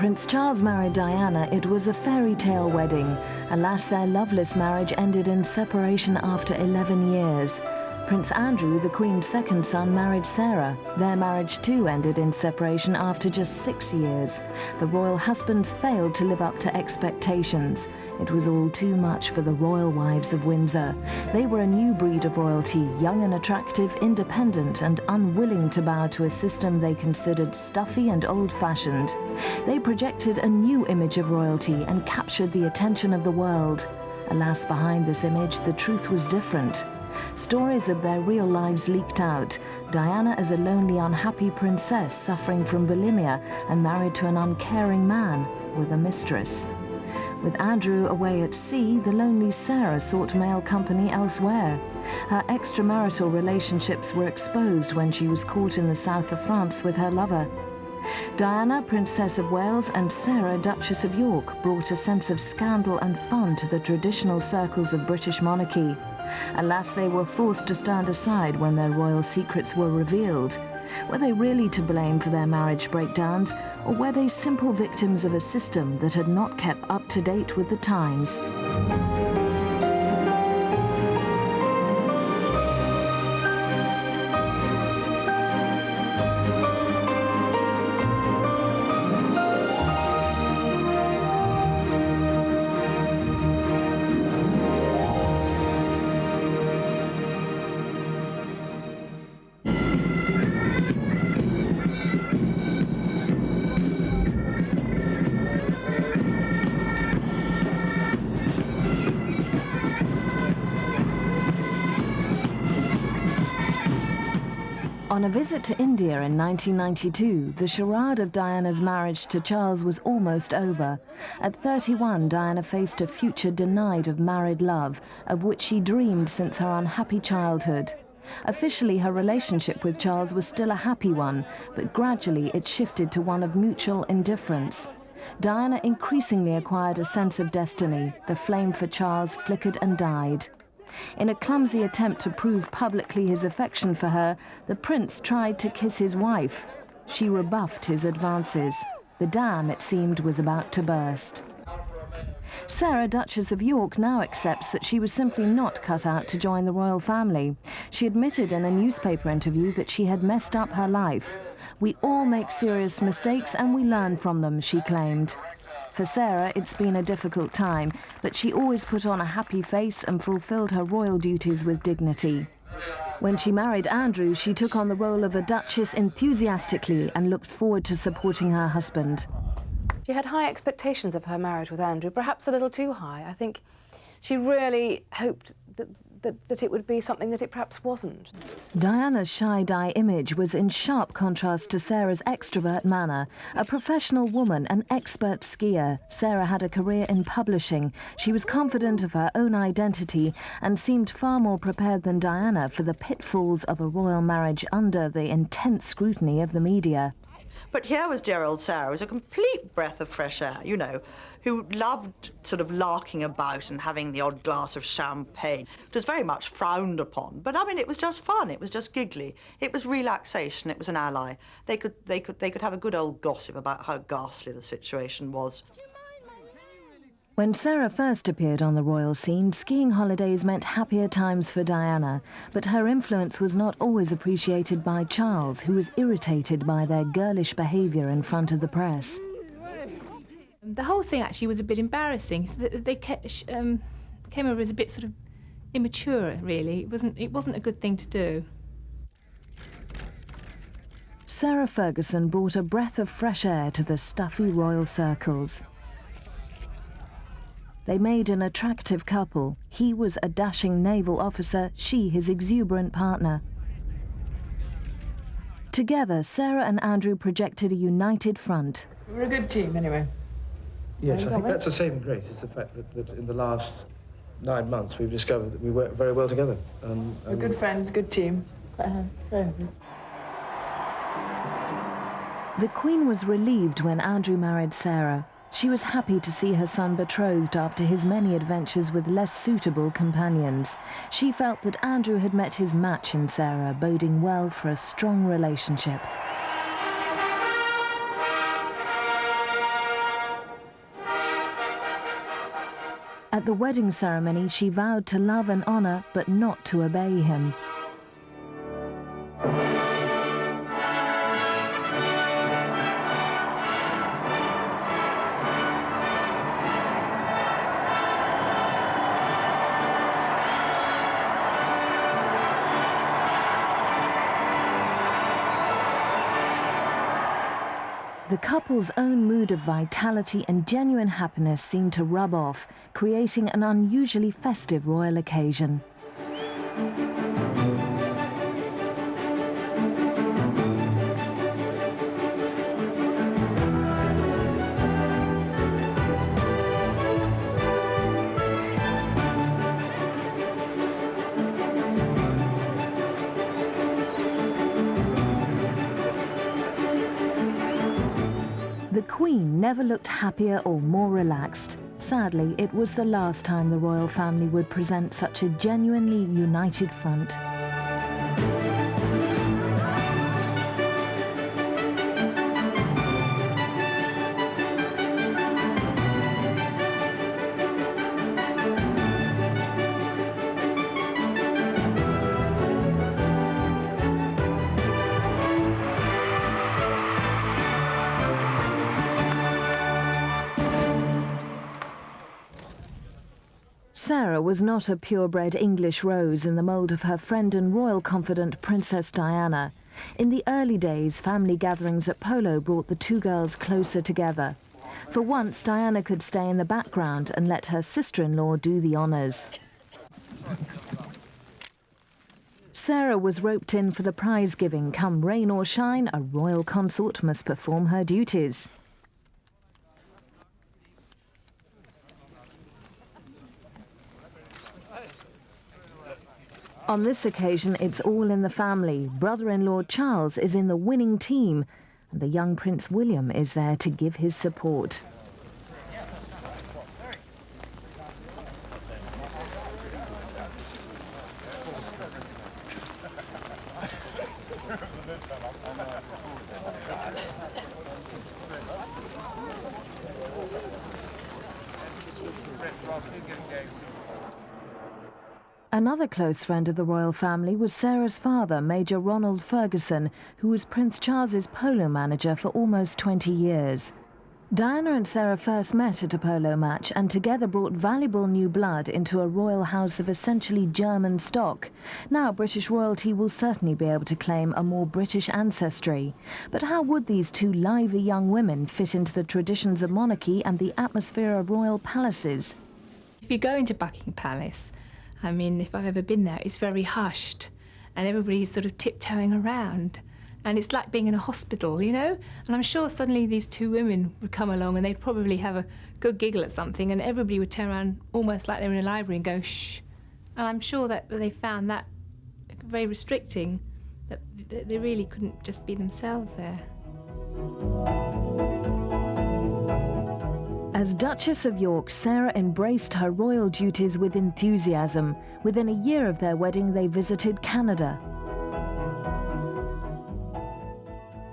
Prince Charles married Diana, it was a fairy tale wedding. Alas, their loveless marriage ended in separation after 11 years. Prince Andrew, the Queen's second son, married Sarah. Their marriage too ended in separation after just 6 years. The royal husbands failed to live up to expectations. It was all too much for the royal wives of Windsor. They were a new breed of royalty, young and attractive, independent and unwilling to bow to a system they considered stuffy and old-fashioned. They projected a new image of royalty and captured the attention of the world. Alas, behind this image, the truth was different. Stories of their real lives leaked out. Diana as a lonely, unhappy princess suffering from bulimia and married to an uncaring man with a mistress. With Andrew away at sea, the lonely Sarah sought male company elsewhere. Her extramarital relationships were exposed when she was caught in the south of France with her lover. Diana, Princess of Wales, and Sarah, Duchess of York, brought a sense of scandal and fun to the traditional circles of British monarchy. Alas, they were forced to stand aside when their royal secrets were revealed. Were they really to blame for their marriage breakdowns, or were they simple victims of a system that had not kept up to date with the times? On a visit to India in 1992, the charade of Diana's marriage to Charles was almost over. At 31, Diana faced a future denied of married love, of which she dreamed since her unhappy childhood. Officially, her relationship with Charles was still a happy one, but gradually it shifted to one of mutual indifference. Diana increasingly acquired a sense of destiny. The flame for Charles flickered and died. In a clumsy attempt to prove publicly his affection for her, the prince tried to kiss his wife. She rebuffed his advances. The dam, it seemed, was about to burst. Sarah, Duchess of York, now accepts that she was simply not cut out to join the royal family. She admitted in a newspaper interview that she had messed up her life. "We all make serious mistakes and we learn from them," she claimed. For Sarah, it's been a difficult time, but she always put on a happy face and fulfilled her royal duties with dignity. When she married Andrew, she took on the role of a duchess enthusiastically and looked forward to supporting her husband. She had high expectations of her marriage with Andrew, perhaps a little too high. I think she really hoped that it would be something that it perhaps wasn't. Diana's shy-die image was in sharp contrast to Sarah's extrovert manner. A professional woman, an expert skier, Sarah had a career in publishing. She was confident of her own identity and seemed far more prepared than Diana for the pitfalls of a royal marriage under the intense scrutiny of the media. But here was dear old Sarah, who was a complete breath of fresh air, you know, who loved sort of larking about and having the odd glass of champagne. It was very much frowned upon, but I mean, it was just fun, it was just giggly. It was relaxation, it was an ally. They could have a good old gossip about how ghastly the situation was. When Sarah first appeared on the royal scene, skiing holidays meant happier times for Diana, but her influence was not always appreciated by Charles, who was irritated by their girlish behaviour in front of the press. The whole thing actually was a bit embarrassing. So they came over as a bit sort of immature, really. It wasn't a good thing to do. Sarah Ferguson brought a breath of fresh air to the stuffy royal circles. They made an attractive couple. He was a dashing naval officer, she his exuberant partner. Together, Sarah and Andrew projected a united front. We're a good team, anyway. Yes, I think that's the saving grace. It's the fact that in the last 9 months we've discovered that we work very well together. We're good friends, good team. Very happy. The Queen was relieved when Andrew married Sarah. She was happy to see her son betrothed after his many adventures with less suitable companions. She felt that Andrew had met his match in Sarah, boding well for a strong relationship. At the wedding ceremony, she vowed to love and honour, but not to obey him. The couple's own mood of vitality and genuine happiness seemed to rub off, creating an unusually festive royal occasion. The Queen never looked happier or more relaxed. Sadly, it was the last time the royal family would present such a genuinely united front. Sarah was not a purebred English rose in the mould of her friend and royal confidant Princess Diana. In the early days, family gatherings at polo brought the two girls closer together. For once, Diana could stay in the background and let her sister-in-law do the honours. Sarah was roped in for the prize-giving. Come rain or shine, a royal consort must perform her duties. On this occasion, it's all in the family. Brother-in-law Charles is in the winning team, and the young Prince William is there to give his support. Another close friend of the royal family was Sarah's father, Major Ronald Ferguson, who was Prince Charles's polo manager for almost 20 years. Diana and Sarah first met at a polo match and together brought valuable new blood into a royal house of essentially German stock. Now British royalty will certainly be able to claim a more British ancestry. But how would these two lively young women fit into the traditions of monarchy and the atmosphere of royal palaces? If you go into Buckingham Palace, I mean, if I've ever been there, it's very hushed and everybody's sort of tiptoeing around. And it's like being in a hospital, you know? And I'm sure suddenly these two women would come along and they'd probably have a good giggle at something and everybody would turn around almost like they were in a library and go, shh. And I'm sure that they found that very restricting, that they really couldn't just be themselves there. As Duchess of York, Sarah embraced her royal duties with enthusiasm. Within a year of their wedding, they visited Canada.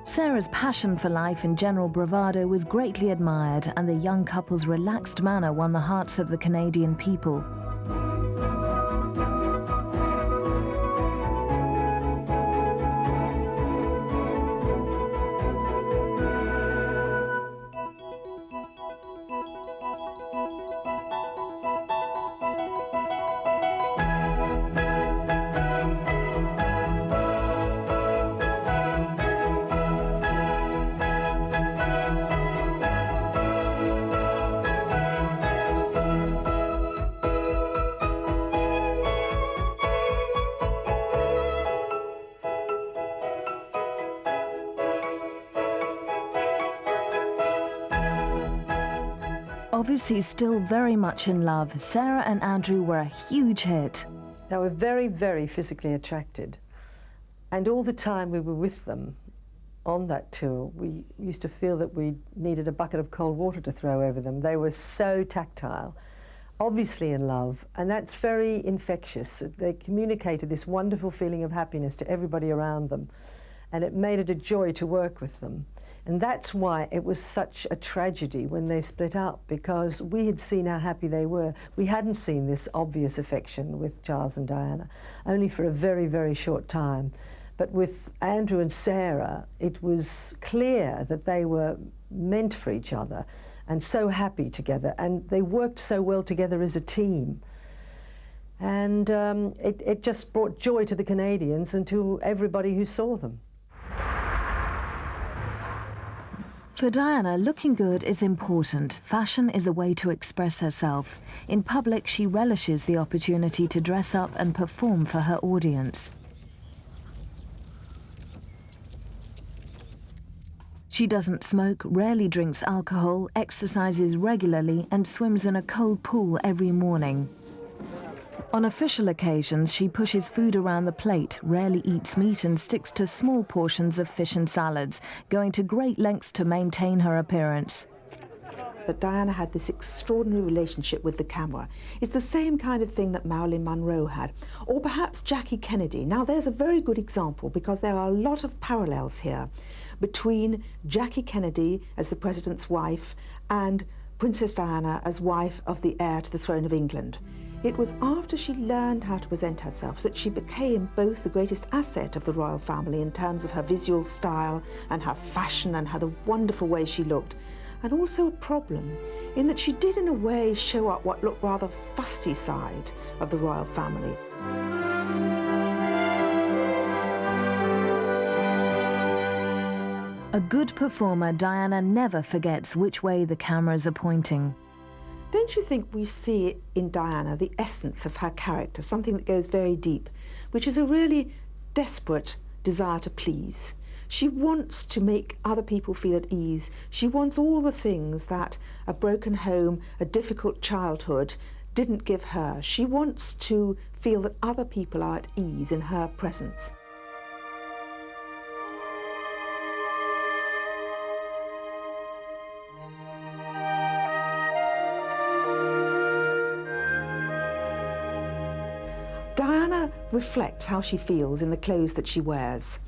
Sarah's passion for life and general bravado was greatly admired, and the young couple's relaxed manner won the hearts of the Canadian people. Obviously still very much in love, Sarah and Andrew were a huge hit. They were very, very physically attracted. And all the time we were with them on that tour, we used to feel that we needed a bucket of cold water to throw over them. They were so tactile, obviously in love, and that's very infectious. They communicated this wonderful feeling of happiness to everybody around them. and it made it a joy to work with them. And that's why it was such a tragedy when they split up, because we had seen how happy they were. We hadn't seen this obvious affection with Charles and Diana, only for a very, very short time. But with Andrew and Sarah, it was clear that they were meant for each other and so happy together, and they worked so well together as a team. And it just brought joy to the Canadians and to everybody who saw them. For Diana, looking good is important. Fashion is a way to express herself. In public, she relishes the opportunity to dress up and perform for her audience. She doesn't smoke, rarely drinks alcohol, exercises regularly, and swims in a cold pool every morning. On official occasions, she pushes food around the plate, rarely eats meat, and sticks to small portions of fish and salads, going to great lengths to maintain her appearance. That Diana had this extraordinary relationship with the camera. It's the same kind of thing that Marilyn Monroe had, or perhaps Jackie Kennedy. Now, there's a very good example, because there are a lot of parallels here between Jackie Kennedy as the president's wife and Princess Diana as wife of the heir to the throne of England. It was after she learned how to present herself that she became both the greatest asset of the royal family in terms of her visual style and her fashion and the wonderful way she looked, and also a problem in that she did in a way show up what looked rather fusty side of the royal family. A good performer, Diana never forgets which way the cameras are pointing. Don't you think we see in Diana the essence of her character, something that goes very deep, which is a really desperate desire to please? She wants to make other people feel at ease. She wants all the things that a broken home, a difficult childhood didn't give her. She wants to feel that other people are at ease in her presence. Diana reflects how she feels in the clothes that she wears.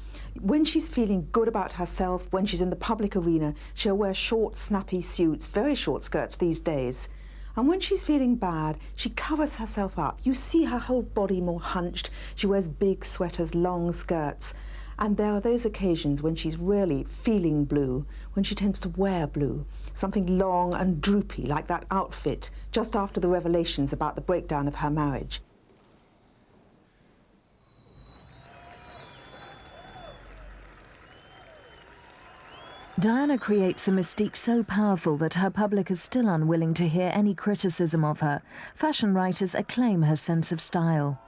When she's feeling good about herself, when she's in the public arena, she'll wear short, snappy suits, very short skirts these days. And when she's feeling bad, she covers herself up. You see her whole body more hunched. She wears big sweaters, long skirts. And there are those occasions when she's really feeling blue, when she tends to wear blue, something long and droopy, like that outfit just after the revelations about the breakdown of her marriage. Diana creates a mystique so powerful that her public is still unwilling to hear any criticism of her. Fashion writers acclaim her sense of style.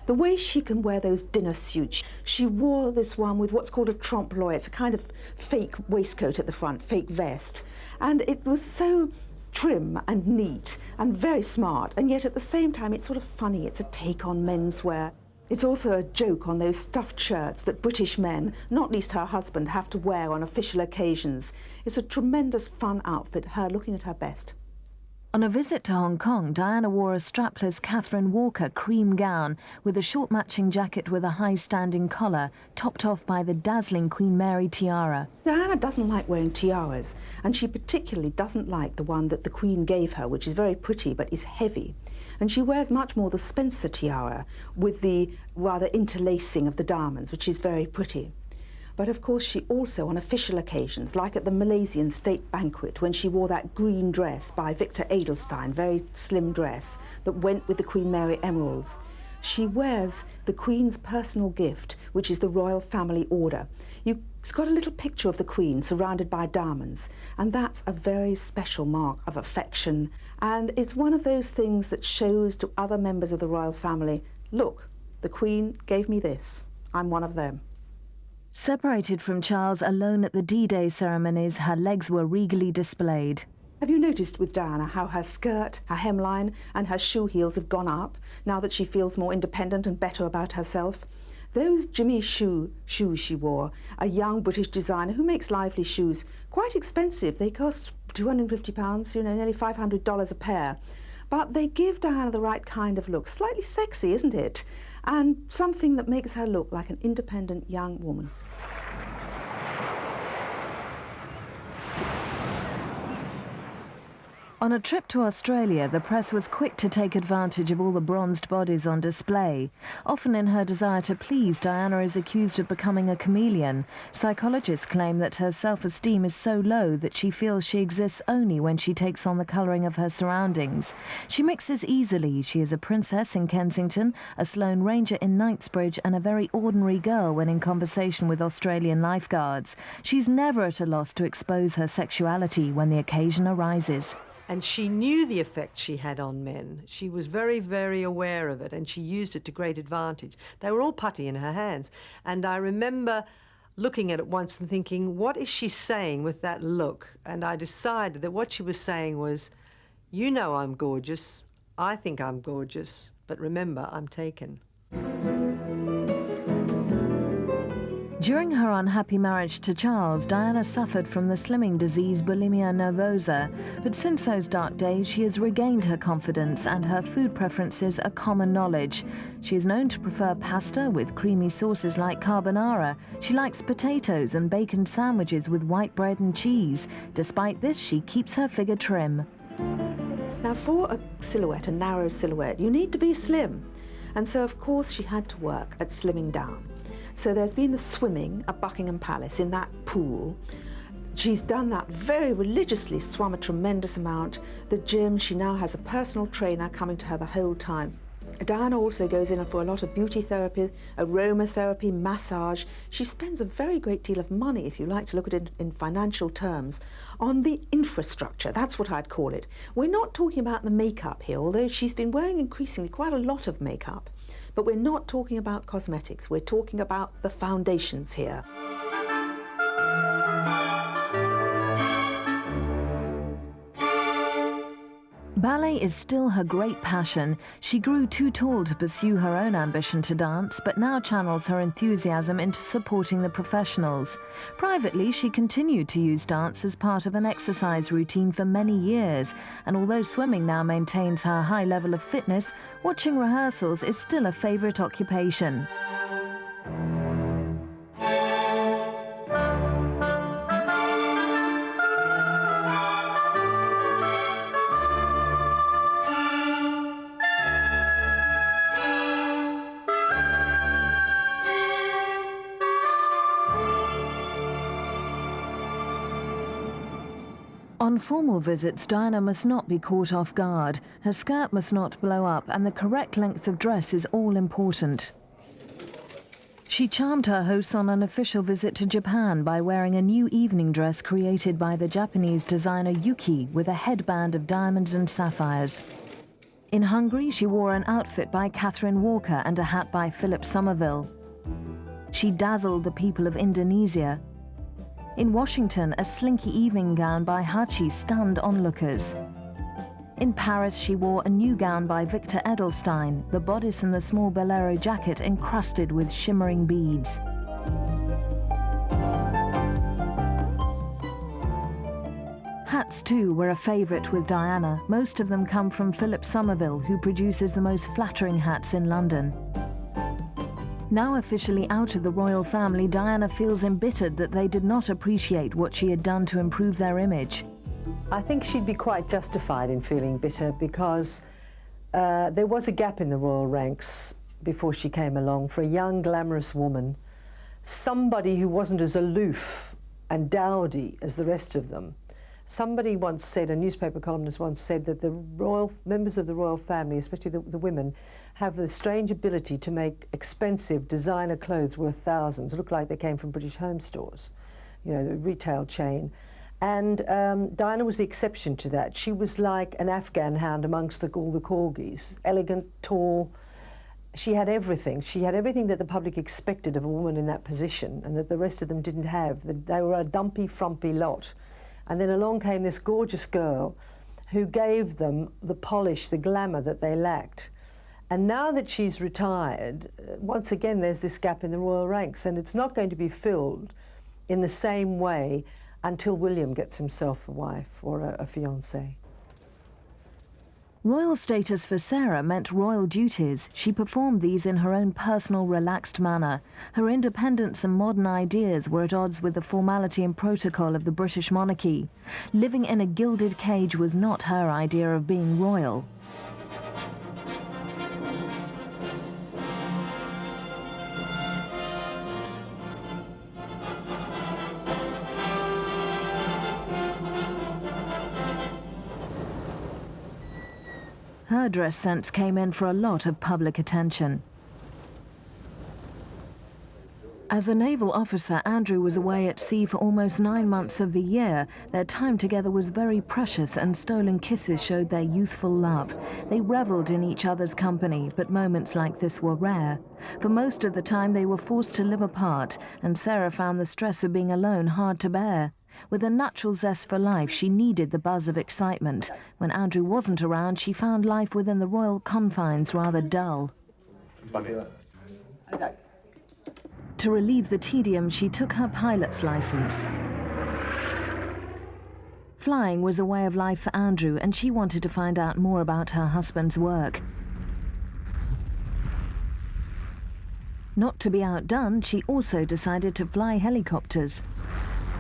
The way she can wear those dinner suits. She wore this one with what's called a trompe-l'oeil. It's a kind of fake waistcoat at the front, fake vest. And it was so trim and neat and very smart, and yet at the same time it's sort of funny. It's a take on menswear. It's also a joke on those stuffed shirts that British men, not least her husband, have to wear on official occasions. It's a tremendous fun outfit, her looking at her best. On a visit to Hong Kong, Diana wore a strapless Catherine Walker cream gown with a short matching jacket with a high-standing collar, topped off by the dazzling Queen Mary tiara. Diana doesn't like wearing tiaras, and she particularly doesn't like the one that the Queen gave her, which is very pretty but is heavy. And she wears much more the Spencer tiara with the rather interlacing of the diamonds, which is very pretty. But of course she also, on official occasions, like at the Malaysian state banquet, when she wore that green dress by Victor Edelstein, very slim dress, that went with the Queen Mary emeralds, she wears the Queen's personal gift, which is the Royal Family Order. It's got a little picture of the Queen surrounded by diamonds, and that's a very special mark of affection. And it's one of those things that shows to other members of the royal family, look, the Queen gave me this. I'm one of them. Separated from Charles alone at the D-Day ceremonies, her legs were regally displayed. Have you noticed with Diana how her skirt, her hemline and her shoe heels have gone up now that she feels more independent and better about herself? Those Jimmy shoes she wore, a young British designer who makes lively shoes, quite expensive. They cost £250, nearly $500 a pair. but they give Diana the right kind of look. Slightly sexy, isn't it? And something that makes her look like an independent young woman. On a trip to Australia, the press was quick to take advantage of all the bronzed bodies on display. Often in her desire to please, Diana is accused of becoming a chameleon. Psychologists claim that her self-esteem is so low that she feels she exists only when she takes on the colouring of her surroundings. She mixes easily. She is a princess in Kensington, a Sloane Ranger in Knightsbridge, and a very ordinary girl when in conversation with Australian lifeguards. She's never at a loss to expose her sexuality when the occasion arises. And she knew the effect she had on men. She was very, very aware of it, and she used it to great advantage. They were all putty in her hands. And I remember looking at it once and thinking, what is she saying with that look? And I decided that what she was saying was, you know I'm gorgeous, I think I'm gorgeous, but remember, I'm taken. During her unhappy marriage to Charles, Diana suffered from the slimming disease bulimia nervosa, but since those dark days she has regained her confidence and her food preferences are common knowledge. She is known to prefer pasta with creamy sauces like carbonara. She likes potatoes and bacon sandwiches with white bread and cheese. Despite this, she keeps her figure trim. Now, for a silhouette, a narrow silhouette, you need to be slim. And so, of course, she had to work at slimming down. So there's been the swimming at Buckingham Palace in that pool. She's done that very religiously, swum a tremendous amount. The gym, she now has a personal trainer coming to her the whole time. Diana also goes in for a lot of beauty therapy, aromatherapy, massage. She spends a very great deal of money, if you like to look at it in financial terms, on the infrastructure. That's what I'd call it. We're not talking about the makeup here, although she's been wearing increasingly quite a lot of makeup. But we're not talking about cosmetics. We're talking about the foundations here. Ballet is still her great passion. She grew too tall to pursue her own ambition to dance, but now channels her enthusiasm into supporting the professionals. Privately, she continued to use dance as part of an exercise routine for many years, and although swimming now maintains her high level of fitness, watching rehearsals is still a favourite occupation. On formal visits, Diana must not be caught off guard. Her skirt must not blow up, and the correct length of dress is all important. She charmed her hosts on an official visit to Japan by wearing a new evening dress created by the Japanese designer Yuki with a headband of diamonds and sapphires. In Hungary, she wore an outfit by Catherine Walker and a hat by Philip Somerville. She dazzled the people of Indonesia. In Washington, a slinky evening gown by Hachi stunned onlookers. In Paris, she wore a new gown by Victor Edelstein, the bodice and the small bolero jacket encrusted with shimmering beads. Hats, too, were a favourite with Diana. Most of them come from Philip Somerville, who produces the most flattering hats in London. Now officially out of the royal family, Diana feels embittered that they did not appreciate what she had done to improve their image. I think she'd be quite justified in feeling bitter because there was a gap in the royal ranks before she came along for a young, glamorous woman, somebody who wasn't as aloof and dowdy as the rest of them. Somebody once said, a newspaper columnist once said, that the members of the royal family, especially the women, have the strange ability to make expensive designer clothes worth thousands, look like they came from British home stores, you know, the retail chain. And Diana was the exception to that. She was like an Afghan hound amongst all the corgis, elegant, tall. She had everything. She had everything that the public expected of a woman in that position and that the rest of them didn't have. They were a dumpy, frumpy lot. And then along came this gorgeous girl who gave them the polish, the glamour that they lacked. And now that she's retired, once again there's this gap in the royal ranks, and it's not going to be filled in the same way until William gets himself a wife or a fiancée. Royal status for Sarah meant royal duties. She performed these in her own personal, relaxed manner. Her independence and modern ideas were at odds with the formality and protocol of the British monarchy. Living in a gilded cage was not her idea of being royal. Her dress sense came in for a lot of public attention. As a naval officer, Andrew was away at sea for almost 9 months of the year. Their time together was very precious, and stolen kisses showed their youthful love. They revelled in each other's company, but moments like this were rare. For most of the time, they were forced to live apart, and Sarah found the stress of being alone hard to bear. With a natural zest for life, she needed the buzz of excitement. When Andrew wasn't around, she found life within the royal confines rather dull. To relieve the tedium, she took her pilot's license. Flying was a way of life for Andrew, and she wanted to find out more about her husband's work. Not to be outdone, she also decided to fly helicopters.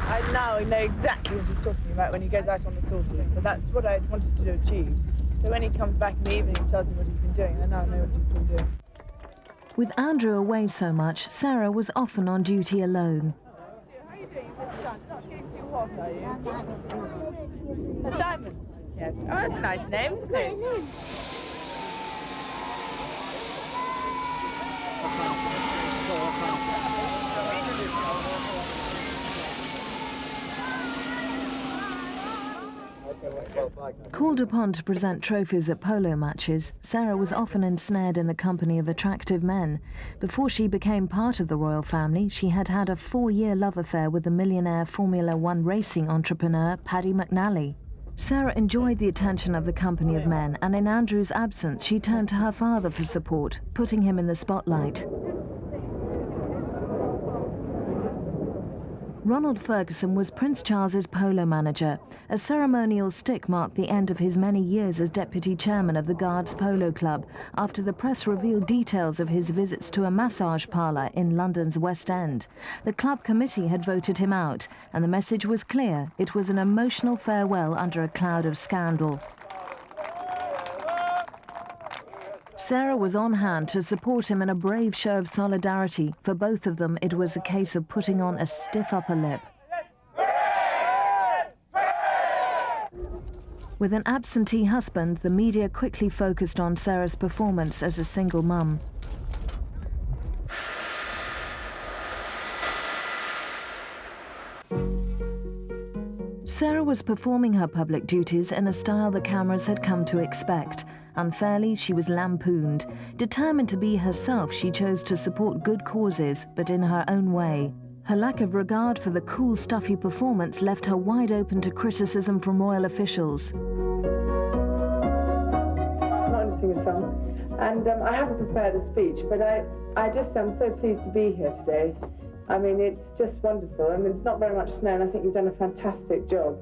I now know exactly what he's talking about when he goes out on the sorties, so that's what I wanted to achieve. So when he comes back in the evening and tells me what he's been doing, I now know what he's been doing. With Andrew away so much, Sarah was often on duty alone. How are you doing in the sun? Not getting too hot, are you? Simon? Yes. Oh, that's a nice name, isn't it? Called upon to present trophies at polo matches, Sarah was often ensnared in the company of attractive men. Before she became part of the royal family, she had had a 4-year love affair with the millionaire Formula One racing entrepreneur Paddy McNally. Sarah enjoyed the attention of the company of men, and in Andrew's absence, she turned to her father for support, putting him in the spotlight. Ronald Ferguson was Prince Charles's polo manager. A ceremonial stick marked the end of his many years as deputy chairman of the Guards Polo Club, after the press revealed details of his visits to a massage parlour in London's West End. The club committee had voted him out, and the message was clear. It was an emotional farewell under a cloud of scandal. Sarah was on hand to support him in a brave show of solidarity. For both of them, it was a case of putting on a stiff upper lip. With an absentee husband, the media quickly focused on Sarah's performance as a single mum. Sarah was performing her public duties in a style the cameras had come to expect. Unfairly, she was lampooned. Determined to be herself, she chose to support good causes, but in her own way. Her lack of regard for the cool, stuffy performance left her wide open to criticism from royal officials. Not anything at all. And I haven't prepared a speech, but I just am so pleased to be here today. I mean, it's just wonderful. I mean, it's not very much snow, and I think you've done a fantastic job.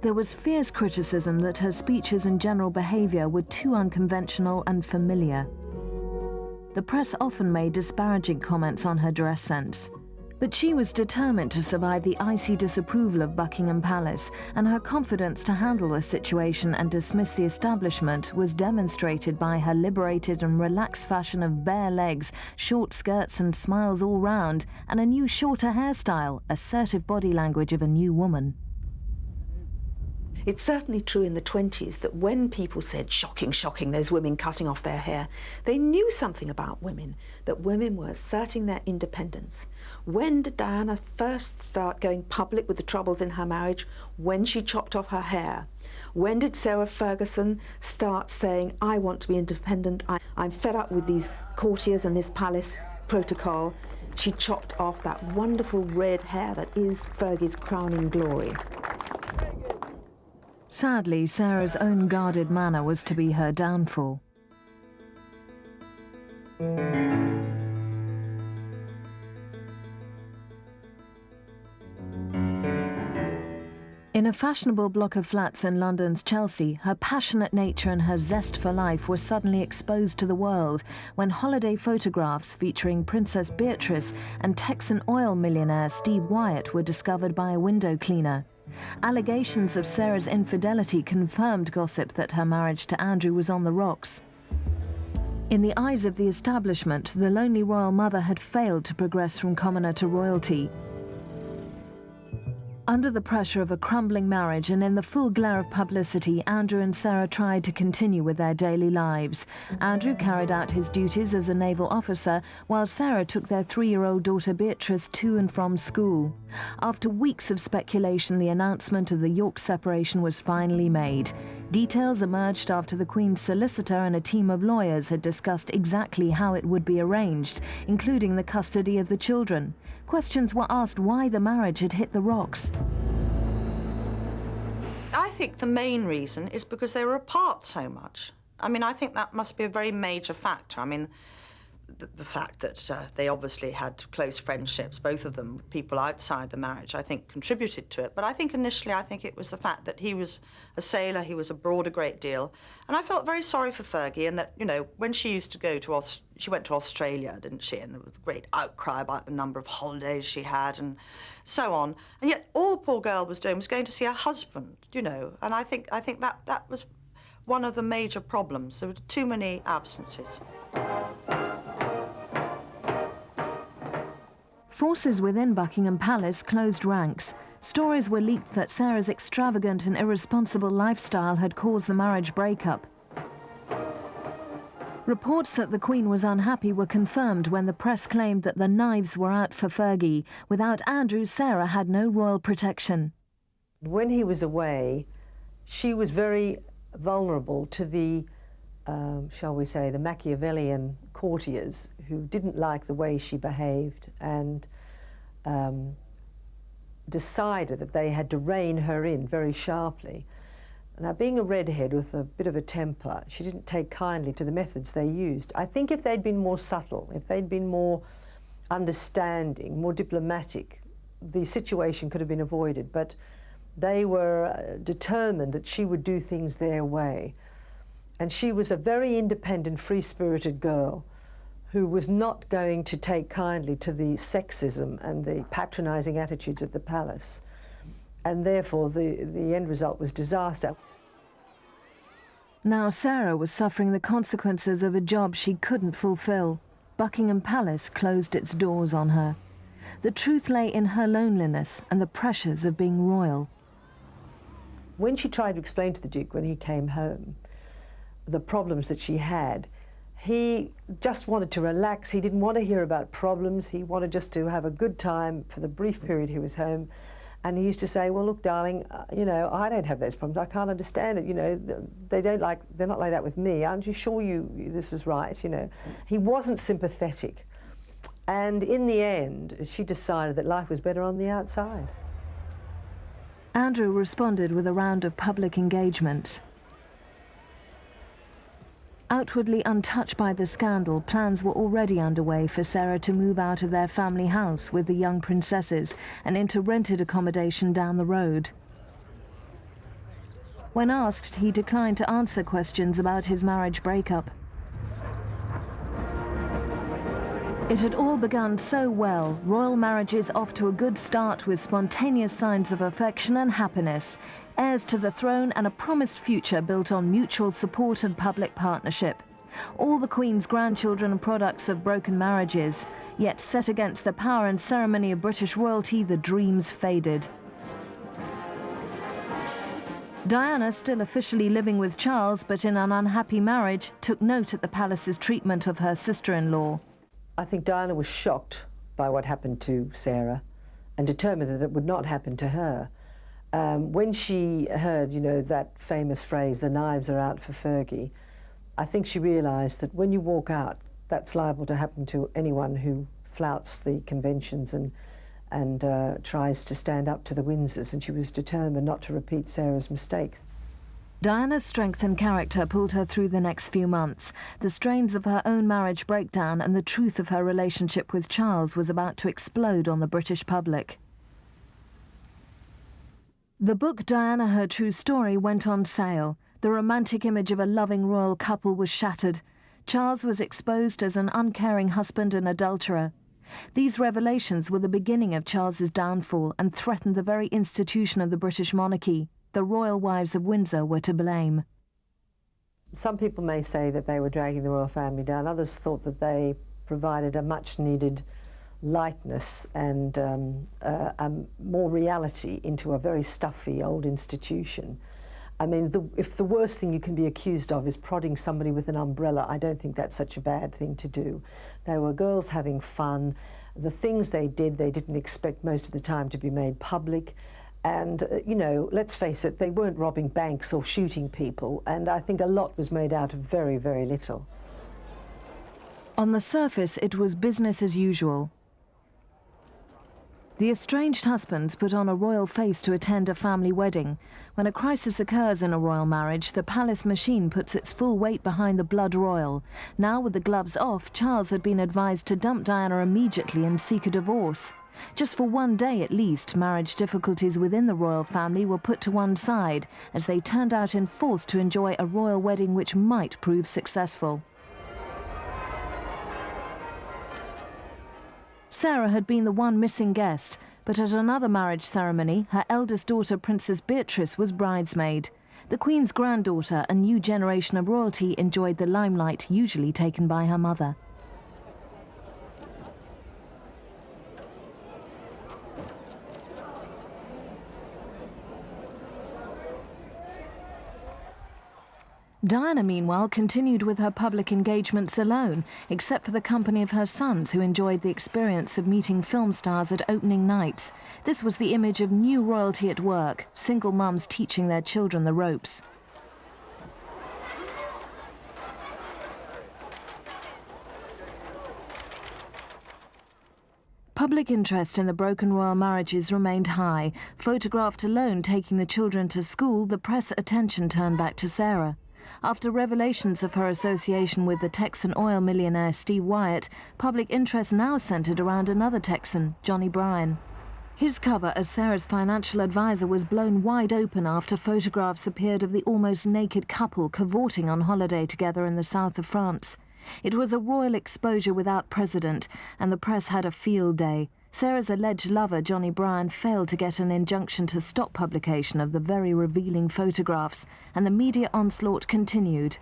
There was fierce criticism that her speeches and general behaviour were too unconventional and familiar. The press often made disparaging comments on her dress sense. But she was determined to survive the icy disapproval of Buckingham Palace, and her confidence to handle the situation and dismiss the establishment was demonstrated by her liberated and relaxed fashion of bare legs, short skirts and smiles all round, and a new shorter hairstyle, assertive body language of a new woman. It's certainly true in the 20s that when people said, shocking, shocking, those women cutting off their hair, they knew something about women, that women were asserting their independence. When did Diana first start going public with the troubles in her marriage? When she chopped off her hair. When did Sarah Ferguson start saying, I want to be independent, I'm fed up with these courtiers and this palace protocol? She chopped off that wonderful red hair that is Fergie's crowning glory. Sadly, Sarah's own guarded manner was to be her downfall. In a fashionable block of flats in London's Chelsea, her passionate nature and her zest for life were suddenly exposed to the world when holiday photographs featuring Princess Beatrice and Texan oil millionaire Steve Wyatt were discovered by a window cleaner. Allegations of Sarah's infidelity confirmed gossip that her marriage to Andrew was on the rocks. In the eyes of the establishment, the lonely royal mother had failed to progress from commoner to royalty. Under the pressure of a crumbling marriage and in the full glare of publicity, Andrew and Sarah tried to continue with their daily lives. Andrew carried out his duties as a naval officer, while Sarah took their 3-year-old daughter Beatrice to and from school. After weeks of speculation, the announcement of the York separation was finally made. Details emerged after the Queen's solicitor and a team of lawyers had discussed exactly how it would be arranged, including the custody of the children. Questions were asked why the marriage had hit the rocks. I think the main reason is because they were apart so much. I mean, I think that must be a very major factor. I mean, the fact that they obviously had close friendships, both of them, with people outside the marriage, I think contributed to it. But I think initially, I think it was the fact that he was a sailor, he was abroad a great deal. And I felt very sorry for Fergie, and that, you know, when she used to go to she went to Australia, didn't she? And there was a great outcry about the number of holidays she had and so on. And yet all the poor girl was doing was going to see her husband, you know. And I think that was one of the major problems. There were too many absences. Forces within Buckingham Palace closed ranks. Stories were leaked that Sarah's extravagant and irresponsible lifestyle had caused the marriage breakup. Reports that the Queen was unhappy were confirmed when the press claimed that the knives were out for Fergie. Without Andrew, Sarah had no royal protection. When he was away, she was very vulnerable to the, shall we say, the Machiavellian courtiers who didn't like the way she behaved and decided that they had to rein her in very sharply. Now, being a redhead with a bit of a temper, she didn't take kindly to the methods they used. I think if they'd been more subtle, if they'd been more understanding, more diplomatic, the situation could have been avoided. But they were determined that she would do things their way. And she was a very independent, free-spirited girl who was not going to take kindly to the sexism and the patronising attitudes at the palace. And therefore, the end result was disaster. Now Sarah was suffering the consequences of a job she couldn't fulfill. Buckingham Palace closed its doors on her. The truth lay in her loneliness and the pressures of being royal. When she tried to explain to the Duke when he came home the problems that she had, he just wanted to relax. He didn't want to hear about problems. He wanted just to have a good time for the brief period he was home. And he used to say, well, look, darling, you know, I don't have those problems. I can't understand it. You know, they're not like that with me. Aren't you sure this is right? You know, he wasn't sympathetic. And in the end, she decided that life was better on the outside. Andrew responded with a round of public engagements. Outwardly untouched by the scandal, plans were already underway for Sarah to move out of their family house with the young princesses and into rented accommodation down the road. When asked, he declined to answer questions about his marriage breakup. It had all begun so well, royal marriages off to a good start with spontaneous signs of affection and happiness, heirs to the throne and a promised future built on mutual support and public partnership. All the Queen's grandchildren are products of broken marriages, yet set against the power and ceremony of British royalty, the dreams faded. Diana, still officially living with Charles but in an unhappy marriage, took note at the palace's treatment of her sister-in-law. I think Diana was shocked by what happened to Sarah and determined that it would not happen to her. When she heard, you know, that famous phrase, the knives are out for Fergie, I think she realised that when you walk out, that's liable to happen to anyone who flouts the conventions and tries to stand up to the Windsors, and she was determined not to repeat Sarah's mistakes. Diana's strength and character pulled her through the next few months. The strains of her own marriage breakdown and the truth of her relationship with Charles was about to explode on the British public. The book Diana, Her True Story went on sale. The romantic image of a loving royal couple was shattered. Charles was exposed as an uncaring husband and adulterer. These revelations were the beginning of Charles's downfall and threatened the very institution of the British monarchy. The royal wives of Windsor were to blame. Some people may say that they were dragging the royal family down. Others thought that they provided a much-needed lightness and more reality into a very stuffy old institution. I mean, if the worst thing you can be accused of is prodding somebody with an umbrella, I don't think that's such a bad thing to do. They were girls having fun. The things they did, they didn't expect most of the time to be made public. And, you know, let's face it, they weren't robbing banks or shooting people, and I think a lot was made out of very, very little. On the surface, it was business as usual. The estranged husbands put on a royal face to attend a family wedding. When a crisis occurs in a royal marriage, the palace machine puts its full weight behind the blood royal. Now, with the gloves off, Charles had been advised to dump Diana immediately and seek a divorce. Just for one day at least, marriage difficulties within the royal family were put to one side as they turned out in force to enjoy a royal wedding which might prove successful. Sarah had been the one missing guest, but at another marriage ceremony, her eldest daughter, Princess Beatrice, was bridesmaid. The Queen's granddaughter, a new generation of royalty, enjoyed the limelight usually taken by her mother. Diana, meanwhile, continued with her public engagements alone, except for the company of her sons, who enjoyed the experience of meeting film stars at opening nights. This was the image of new royalty at work, single mums teaching their children the ropes. Public interest in the broken royal marriages remained high. Photographed alone taking the children to school, the press attention turned back to Sarah. After revelations of her association with the Texan oil millionaire Steve Wyatt, public interest now centered around another Texan, Johnny Bryan. His cover as Sarah's financial advisor was blown wide open after photographs appeared of the almost naked couple cavorting on holiday together in the south of France. It was a royal exposure without precedent, and the press had a field day. Sarah's alleged lover, Johnny Bryan, failed to get an injunction to stop publication of the very revealing photographs, and the media onslaught continued.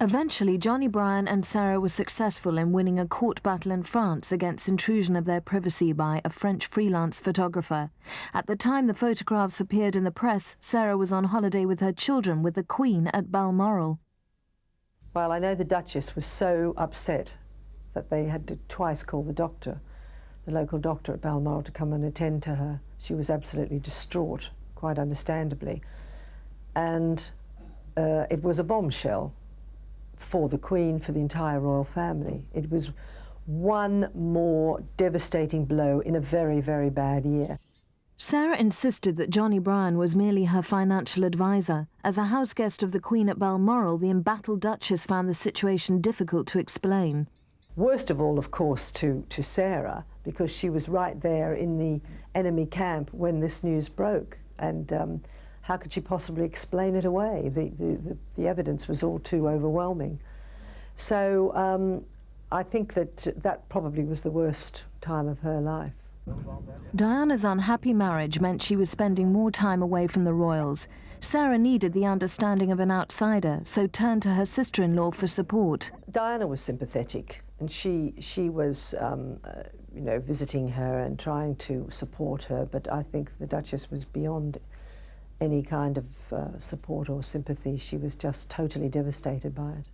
Eventually, Johnny Bryan and Sarah were successful in winning a court battle in France against intrusion of their privacy by a French freelance photographer. At the time the photographs appeared in the press, Sarah was on holiday with her children with the Queen at Balmoral. Well, I know the Duchess was so upset that they had to twice call the doctor, the local doctor at Balmoral, to come and attend to her. She was absolutely distraught, quite understandably. And it was a bombshell for the Queen, for the entire royal family. It was one more devastating blow in a very, very bad year. Sarah insisted that Johnny Bryan was merely her financial advisor. As a house guest of the Queen at Balmoral, the embattled Duchess found the situation difficult to explain. Worst of all, of course, to Sarah, because she was right there in the enemy camp when this news broke. And how could she possibly explain it away? The evidence was all too overwhelming. So I think that probably was the worst time of her life. Diana's unhappy marriage meant she was spending more time away from the royals. Sarah needed the understanding of an outsider, so turned to her sister-in-law for support. Diana was sympathetic, and she was, you know, visiting her and trying to support her, but I think the Duchess was beyond any kind of support or sympathy. She was just totally devastated by it.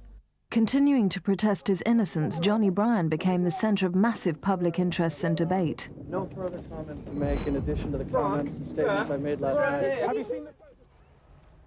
Continuing to protest his innocence, Johnny Bryan became the centre of massive public interest and debate. No further comment to make in addition to the comments and statements I made last night. Have you seen the...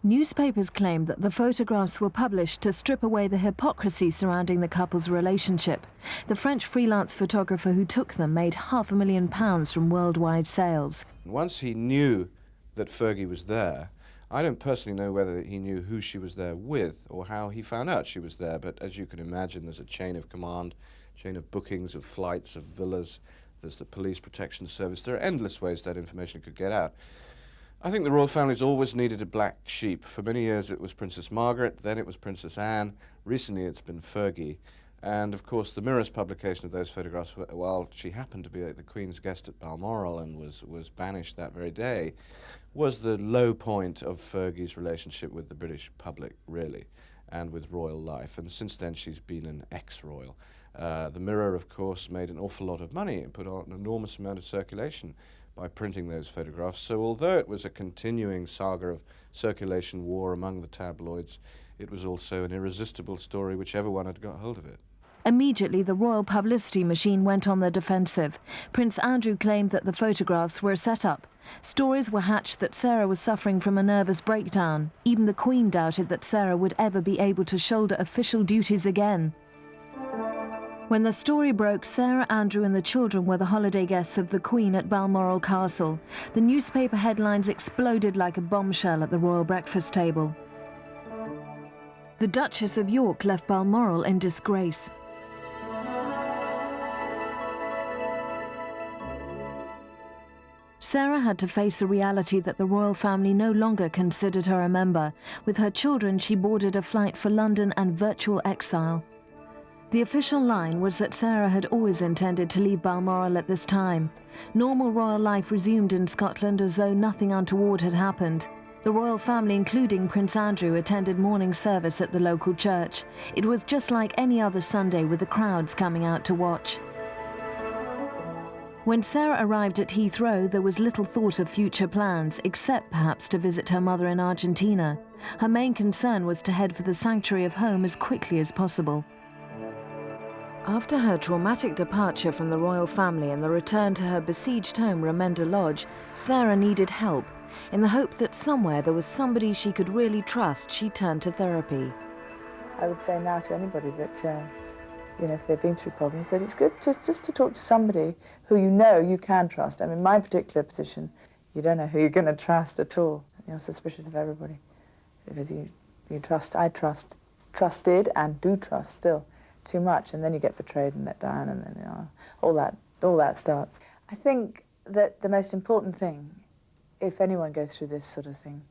Newspapers claimed that the photographs were published to strip away the hypocrisy surrounding the couple's relationship. The French freelance photographer who took them made £500,000 from worldwide sales. Once he knew that Fergie was there, I don't personally know whether he knew who she was there with or how he found out she was there, but as you can imagine, there's a chain of command chain of bookings, of flights, of villas. There's the police protection service. There are endless ways that information could get out. I think the royal family's always needed a black sheep. For many years it was Princess Margaret, then it was Princess Anne, recently it's been Fergie. And of course the Mirror's publication of those photographs, while she happened to be the Queen's guest at Balmoral and was banished that very day, was the low point of Fergie's relationship with the British public, really, and with royal life. And since then she's been an ex-royal. The Mirror, of course, made an awful lot of money and put on an enormous amount of circulation by printing those photographs. So although it was a continuing saga of circulation war among the tabloids, it was also an irresistible story whichever one had got hold of it. Immediately, the royal publicity machine went on the defensive. Prince Andrew claimed that the photographs were a set-up. Stories were hatched that Sarah was suffering from a nervous breakdown. Even the Queen doubted that Sarah would ever be able to shoulder official duties again. When the story broke, Sarah, Andrew and the children were the holiday guests of the Queen at Balmoral Castle. The newspaper headlines exploded like a bombshell at the royal breakfast table. The Duchess of York left Balmoral in disgrace. Sarah had to face the reality that the royal family no longer considered her a member. With her children, she boarded a flight for London and virtual exile. The official line was that Sarah had always intended to leave Balmoral at this time. Normal royal life resumed in Scotland as though nothing untoward had happened. The royal family, including Prince Andrew, attended morning service at the local church. It was just like any other Sunday, with the crowds coming out to watch. When Sarah arrived at Heathrow, there was little thought of future plans, except perhaps to visit her mother in Argentina. Her main concern was to head for the sanctuary of home as quickly as possible. After her traumatic departure from the royal family and the return to her besieged home, Remenda Lodge, Sarah needed help. In the hope that somewhere there was somebody she could really trust, she turned to therapy. I would say now to anybody that, if they've been through problems, that it's good just to talk to somebody who you know you can trust. I mean, my particular position, you don't know who you're going to trust at all. You're suspicious of everybody because I trusted and do trust still too much, and then you get betrayed and let down, and then all that starts. I think that the most important thing, if anyone goes through this sort of thing,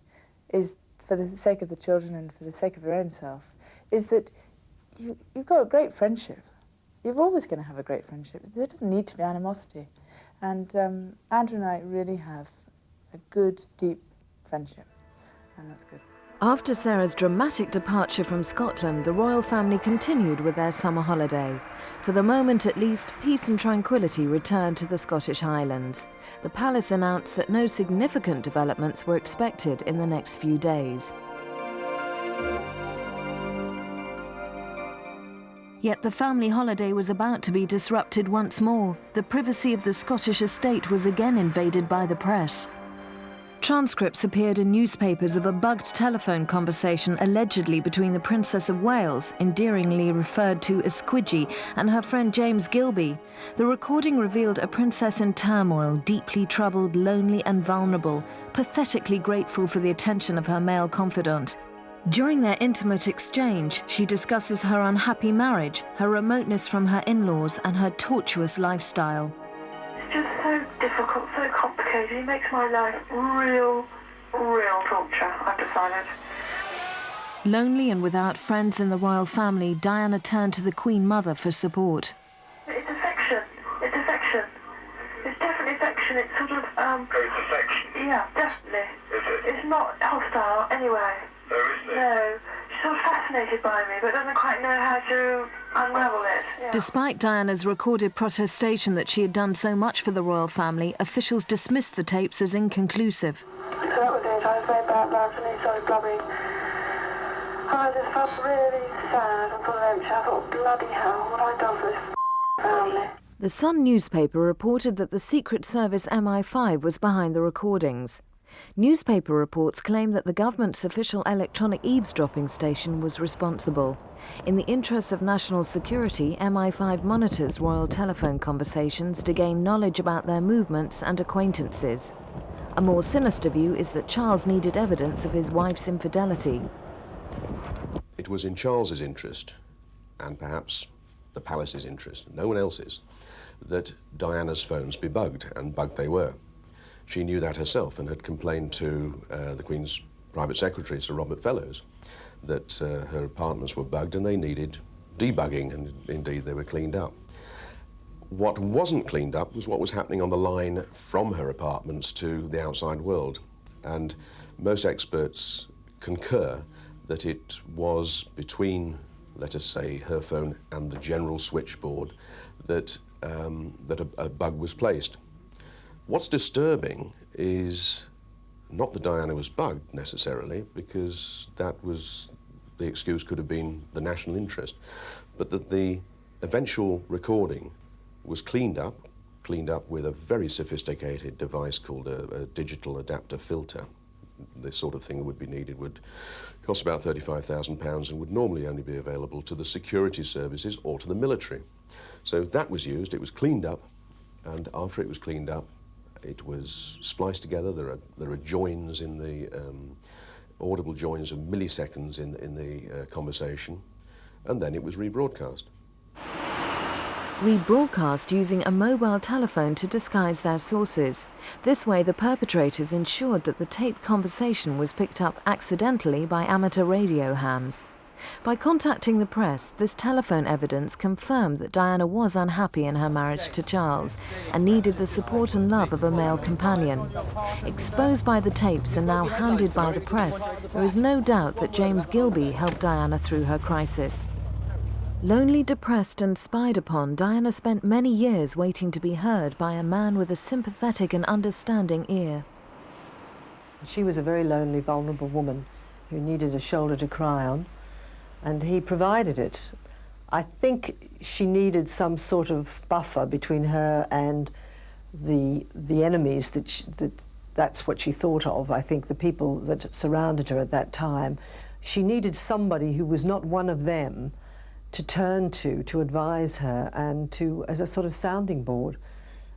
is for the sake of the children and for the sake of your own self, is that you've got a great friendship. You're always going to have a great friendship. There doesn't need to be animosity. And Andrew and I really have a good, deep friendship, and that's good. After Sarah's dramatic departure from Scotland, the royal family continued with their summer holiday. For the moment at least, peace and tranquility returned to the Scottish Highlands. The palace announced that no significant developments were expected in the next few days. Yet the family holiday was about to be disrupted once more. The privacy of the Scottish estate was again invaded by the press. Transcripts appeared in newspapers of a bugged telephone conversation allegedly between the Princess of Wales, endearingly referred to as Squidgy, and her friend James Gilby. The recording revealed a princess in turmoil, deeply troubled, lonely and vulnerable, pathetically grateful for the attention of her male confidant. During their intimate exchange, she discusses her unhappy marriage, her remoteness from her in-laws, and her tortuous lifestyle. It's just so difficult, so complicated. It makes my life real torture, I've decided. Lonely and without friends in the royal family, Diana turned to the Queen Mother for support. It's affection. It's affection. It's definitely affection. It's sort of, It's affection? Yeah, definitely. Is it? It's not hostile, anyway. No, isn't it? No. She's sort of fascinated by me, but doesn't quite know how to unravel it. Yeah. Despite Diana's recorded protestation that she had done so much for the royal family, officials dismissed the tapes as inconclusive. So that was it. I was very bad and he started blubbering. I just felt really sad and full of empty. I thought, bloody hell, what have I done for this family? The Sun newspaper reported that the Secret Service MI5 was behind the recordings. Newspaper reports claim that the government's official electronic eavesdropping station was responsible. In the interests of national security, MI5 monitors royal telephone conversations to gain knowledge about their movements and acquaintances. A more sinister view is that Charles needed evidence of his wife's infidelity. It was in Charles's interest, and perhaps the palace's interest, no one else's, that Diana's phones be bugged, and bugged they were. She knew that herself and had complained to the Queen's private secretary, Sir Robert Fellows, that her apartments were bugged and they needed debugging, and indeed they were cleaned up. What wasn't cleaned up was what was happening on the line from her apartments to the outside world, and most experts concur that it was between, let us say, her phone and the general switchboard that a bug was placed. What's disturbing is not that Diana was bugged necessarily, because that was, the excuse could have been the national interest, but that the eventual recording was cleaned up with a very sophisticated device called a digital adapter filter. This sort of thing that would be needed would cost about £35,000 and would normally only be available to the security services or to the military. So that was used, it was cleaned up, and after it was cleaned up, it was spliced together. There are joins in the, audible joins of milliseconds in the conversation, and then it was rebroadcast. Rebroadcast using a mobile telephone to disguise their sources. This way the perpetrators ensured that the taped conversation was picked up accidentally by amateur radio hams. By contacting the press, this telephone evidence confirmed that Diana was unhappy in her marriage to Charles and needed the support and love of a male companion. Exposed by the tapes and now hounded by the press, there is no doubt that James Gilby helped Diana through her crisis. Lonely, depressed and spied upon, Diana spent many years waiting to be heard by a man with a sympathetic and understanding ear. She was a very lonely, vulnerable woman who needed a shoulder to cry on, and he provided it. I think she needed some sort of buffer between her and the enemies that's what she thought of. I think the people that surrounded her at that time. She needed somebody who was not one of them to turn to advise her and to, as a sort of sounding board.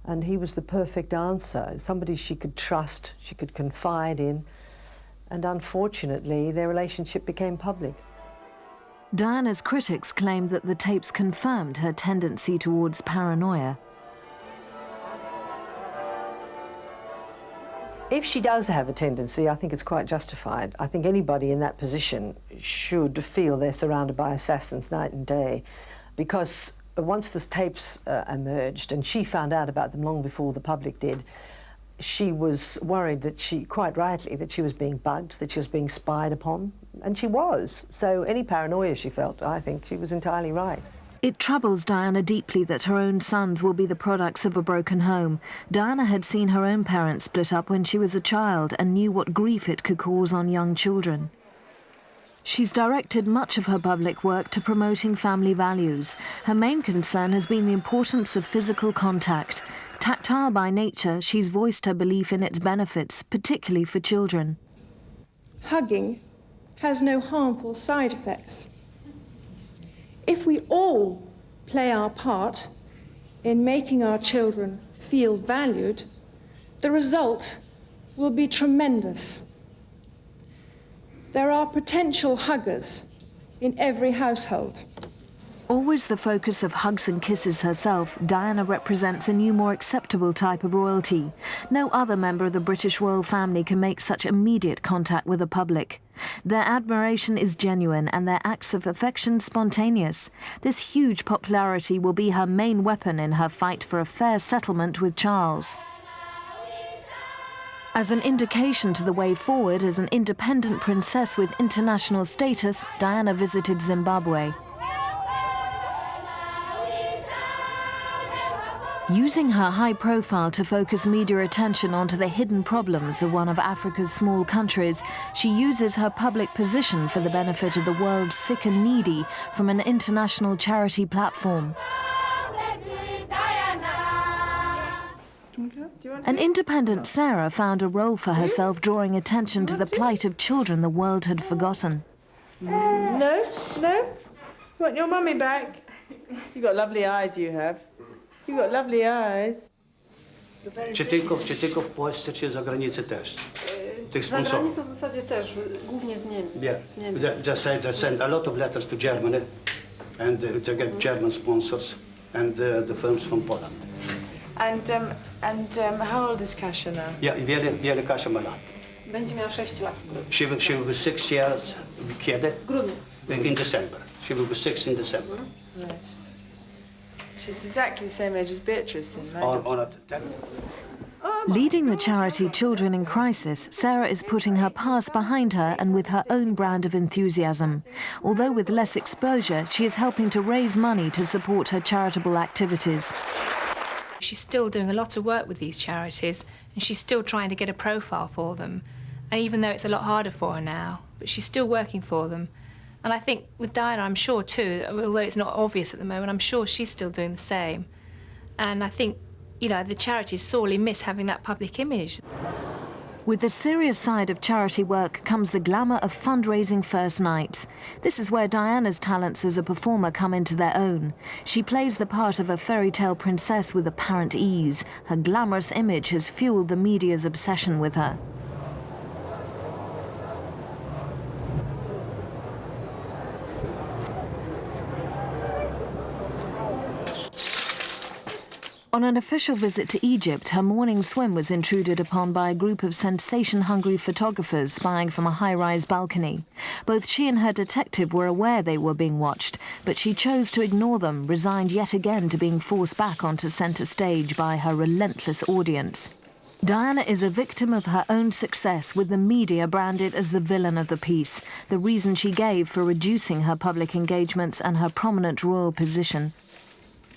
And he was the perfect answer, somebody she could trust, she could confide in. And unfortunately, their relationship became public. Diana's critics claimed that the tapes confirmed her tendency towards paranoia. If she does have a tendency, I think it's quite justified. I think anybody in that position should feel they're surrounded by assassins night and day, because once the tapes emerged, and she found out about them long before the public did, she was worried that quite rightly, that she was being bugged, that she was being spied upon, and she was. So any paranoia she felt, I think she was entirely right. It troubles Diana deeply that her own sons will be the products of a broken home. Diana had seen her own parents split up when she was a child and knew what grief it could cause on young children. She's directed much of her public work to promoting family values. Her main concern has been the importance of physical contact. Tactile by nature, she's voiced her belief in its benefits, particularly for children. Hugging has no harmful side effects. If we all play our part in making our children feel valued, the result will be tremendous. There are potential huggers in every household. Always the focus of hugs and kisses herself, Diana represents a new, more acceptable type of royalty. No other member of the British royal family can make such immediate contact with the public. Their admiration is genuine and their acts of affection spontaneous. This huge popularity will be her main weapon in her fight for a fair settlement with Charles. As an indication to the way forward as an independent princess with international status, Diana visited Zimbabwe. Using her high profile to focus media attention onto the hidden problems of one of Africa's small countries, she uses her public position for the benefit of the world's sick and needy from an international charity platform. An independent Sarah found a role for herself drawing attention to the plight of children the world had forgotten. No? You want your mummy back? You've got lovely eyes, you have. You've got lovely eyes. Czy tylko w Polsce, czy za granicą też? Tych Za sponsorów? granicą w zasadzie też, głównie z Niemiec. Yeah. Z Niemiec. They send a lot of letters to Germany. and to get German sponsors and the films from Poland. And how old is Kasia now? Ja, wiele Kasia ma lat. Będzie miała 6 lat. She will be 6 years, kiedy? W grudniu. In December. She will be 6 in December. Right. She's exactly the same age as Beatrice then, Or Leading the charity Children in Crisis, Sarah is putting her past behind her and with her own brand of enthusiasm. Although with less exposure, she is helping to raise money to support her charitable activities. She's still doing a lot of work with these charities, and she's still trying to get a profile for them. And even though it's a lot harder for her now, but she's still working for them. And I think with Diana, I'm sure too, although it's not obvious at the moment, I'm sure she's still doing the same. And I think, you know, the charities sorely miss having that public image. With the serious side of charity work comes the glamour of fundraising first nights. This is where Diana's talents as a performer come into their own. She plays the part of a fairy tale princess with apparent ease. Her glamorous image has fueled the media's obsession with her. On an official visit to Egypt, her morning swim was intruded upon by a group of sensation-hungry photographers spying from a high-rise balcony. Both she and her detective were aware they were being watched, but she chose to ignore them, resigned yet again to being forced back onto centre stage by her relentless audience. Diana is a victim of her own success, with the media branded as the villain of the piece, the reason she gave for reducing her public engagements and her prominent royal position.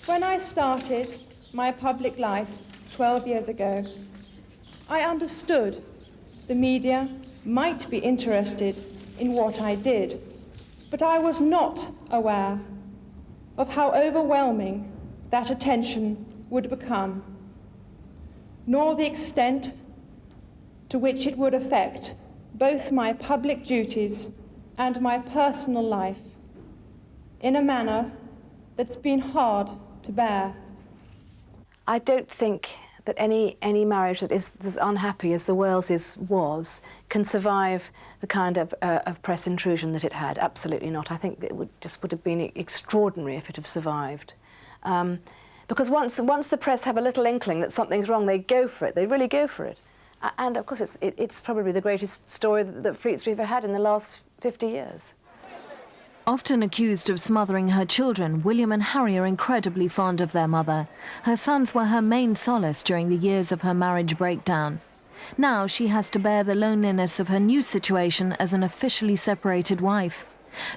When I started my public life 12 years ago, I understood the media might be interested in what I did, but I was not aware of how overwhelming that attention would become, nor the extent to which it would affect both my public duties and my personal life in a manner that's been hard to bear. I don't think that any marriage that is as unhappy as the Wales' was can survive the kind of press intrusion that it had. Absolutely not. I think that it would have been extraordinary if it had survived. Because once the press have a little inkling that something's wrong, they go for it. They really go for it. And of course, it's probably the greatest story that Fleet Street ever had in the last 50 years. Often accused of smothering her children, William and Harry are incredibly fond of their mother. Her sons were her main solace during the years of her marriage breakdown. Now she has to bear the loneliness of her new situation as an officially separated wife.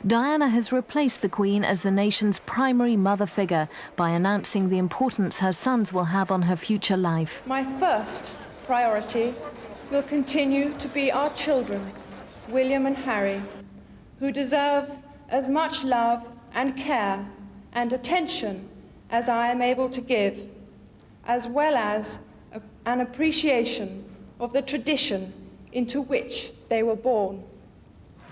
Diana has replaced the Queen as the nation's primary mother figure by announcing the importance her sons will have on her future life. My first priority will continue to be our children, William and Harry, who deserve as much love and care and attention as I am able to give, as well as an appreciation of the tradition into which they were born.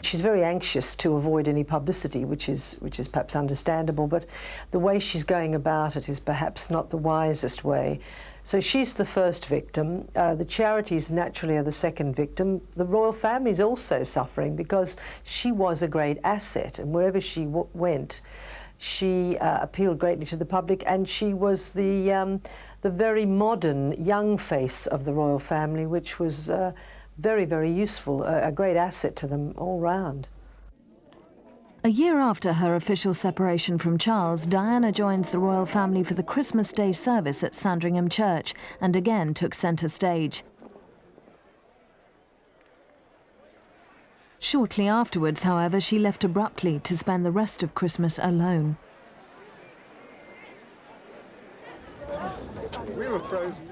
She's very anxious to avoid any publicity, which is perhaps understandable, but the way she's going about it is perhaps not the wisest way. So she's the first victim. The charities naturally are the second victim. The royal family is also suffering because she was a great asset, and wherever she went, she appealed greatly to the public, and she was the very modern young face of the royal family, which was very, very useful, a great asset to them all round. A year after her official separation from Charles, Diana joins the royal family for the Christmas Day service at Sandringham Church and again took centre stage. Shortly afterwards, however, she left abruptly to spend the rest of Christmas alone.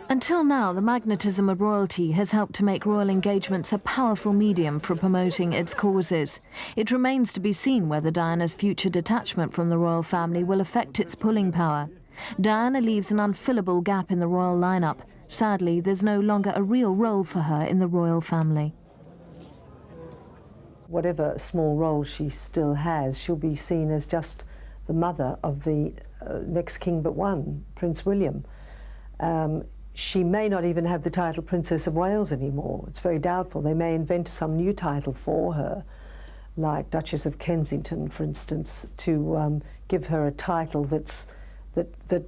Until now, the magnetism of royalty has helped to make royal engagements a powerful medium for promoting its causes. It remains to be seen whether Diana's future detachment from the royal family will affect its pulling power. Diana leaves an unfillable gap in the royal lineup. Sadly, there's no longer a real role for her in the royal family. Whatever small role she still has, she'll be seen as just the mother of the next king but one, Prince William. She may not even have the title Princess of Wales anymore. It's very doubtful. They may invent some new title for her. like Duchess of Kensington, for instance, to give her a title that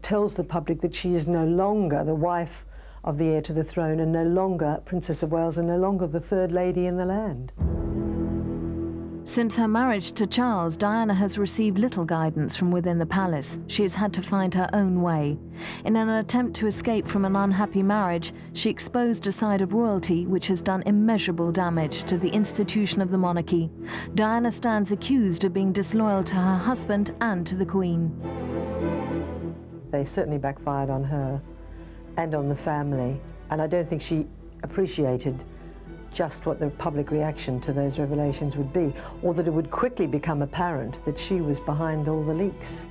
tells the public that she is no longer the wife of the heir to the throne and no longer Princess of Wales and no longer the third lady in the land. Since her marriage to Charles, Diana has received little guidance from within the palace. She has had to find her own way. In an attempt to escape from an unhappy marriage, she exposed a side of royalty which has done immeasurable damage to the institution of the monarchy. Diana stands accused of being disloyal to her husband and to the Queen. They certainly backfired on her and on the family, and I don't think she appreciated just what the public reaction to those revelations would be, or that it would quickly become apparent that she was behind all the leaks.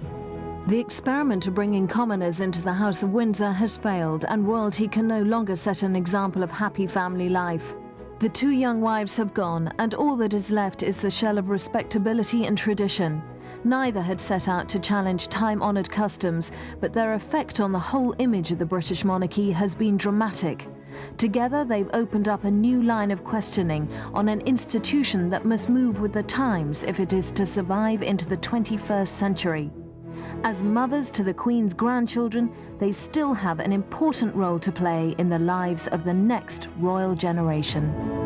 The experiment of bringing commoners into the House of Windsor has failed, and royalty can no longer set an example of happy family life. The two young wives have gone, and all that is left is the shell of respectability and tradition. Neither had set out to challenge time-honoured customs, but their effect on the whole image of the British monarchy has been dramatic. Together, they've opened up a new line of questioning on an institution that must move with the times if it is to survive into the 21st century. As mothers to the Queen's grandchildren, they still have an important role to play in the lives of the next royal generation.